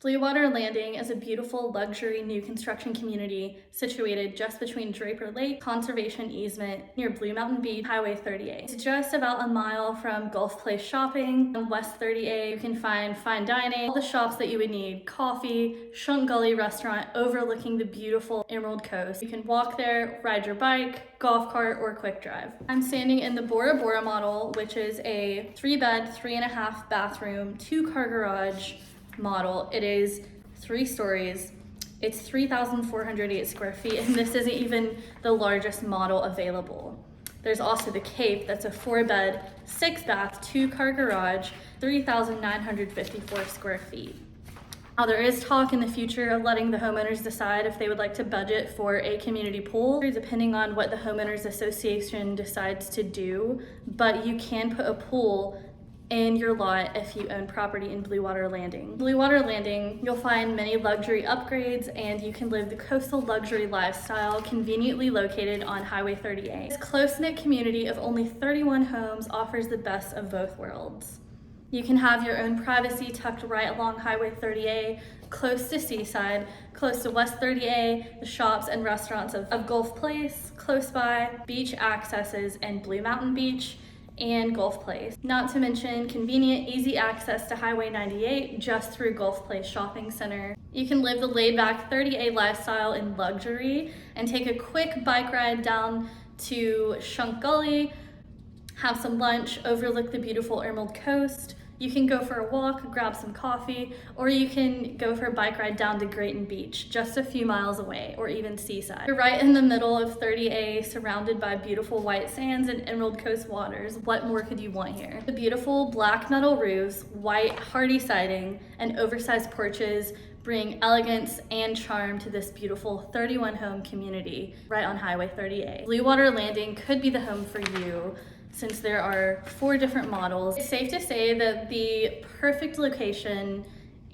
Bluewater Landing is a beautiful luxury new construction community situated just between Draper Lake Conservation Easement near Blue Mountain Beach, Highway 38. It's just about a mile from Gulf Place Shopping. On West 30A, you can find fine dining, all the shops that you would need, coffee, Shunk Gulley restaurant overlooking the beautiful Emerald Coast. You can walk there, ride your bike, golf cart, or quick drive. I'm standing in the Bora Bora model, which is a 3-bed, 3.5 bathroom, 2-car garage model. It is 3 stories. It's 3,408 square feet, and this isn't even the largest model available. There's also the Cape, that's a 4-bed, 6-bath, 2-car garage, 3,954 square feet. Now, there is talk in the future of letting the homeowners decide if they would like to budget for a community pool, depending on what the homeowners association decides to do, but you can put a pool in your lot if you own property in Bluewater Landing. Bluewater Landing, you'll find many luxury upgrades, and you can live the coastal luxury lifestyle conveniently located on Highway 38. This close-knit community of only 31 homes offers the best of both worlds. You can have your own privacy tucked right along Highway 30A, close to Seaside, close to West 30A, the shops and restaurants of Gulf Place, close by, beach accesses in Blue Mountain Beach, and Gulf Place. Not to mention convenient, easy access to Highway 98 just through Gulf Place Shopping Center. You can live the laid-back 30A lifestyle in luxury and take a quick bike ride down to Shunk Gulley, have some lunch, overlook the beautiful Emerald Coast. You can go for a walk, grab some coffee, or you can go for a bike ride down to Grayton Beach, just a few miles away, or even Seaside. You're right in the middle of 30A, surrounded by beautiful white sands and Emerald Coast waters. What more could you want here? The beautiful black metal roofs, white hardy siding, and oversized porches bring elegance and charm to this beautiful 31-home community right on Highway 30A. Bluewater Landing could be the home for you, since there are 4 different models. It's safe to say that the perfect location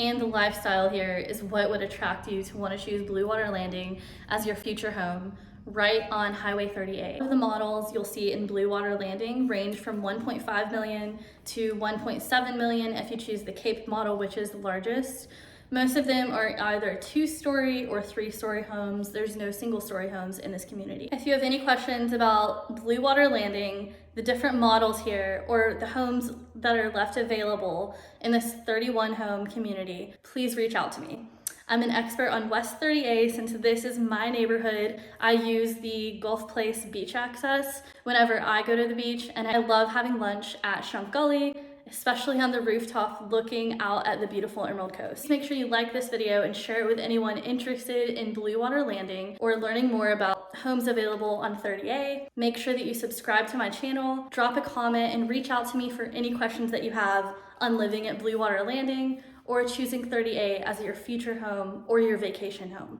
and the lifestyle here is what would attract you to want to choose Bluewater Landing as your future home right on Highway 38. The models you'll see in Bluewater Landing range from 1.5 million to 1.7 million if you choose the Cape model, which is the largest. Most of them are either 2-story or 3-story homes. There's no single-story homes in this community. If you have any questions about Bluewater Landing, the different models here, or the homes that are left available in this 31-home community, please reach out to me. I'm an expert on West 30A. Since this is my neighborhood, I use the Gulf Place Beach Access whenever I go to the beach, and I love having lunch at Shunk Gulley, especially on the rooftop looking out at the beautiful Emerald Coast. Make sure you like this video and share it with anyone interested in Bluewater Landing or learning more about homes available on 30A. Make sure that you subscribe to my channel, drop a comment, and reach out to me for any questions that you have on living at Bluewater Landing or choosing 30A as your future home or your vacation home.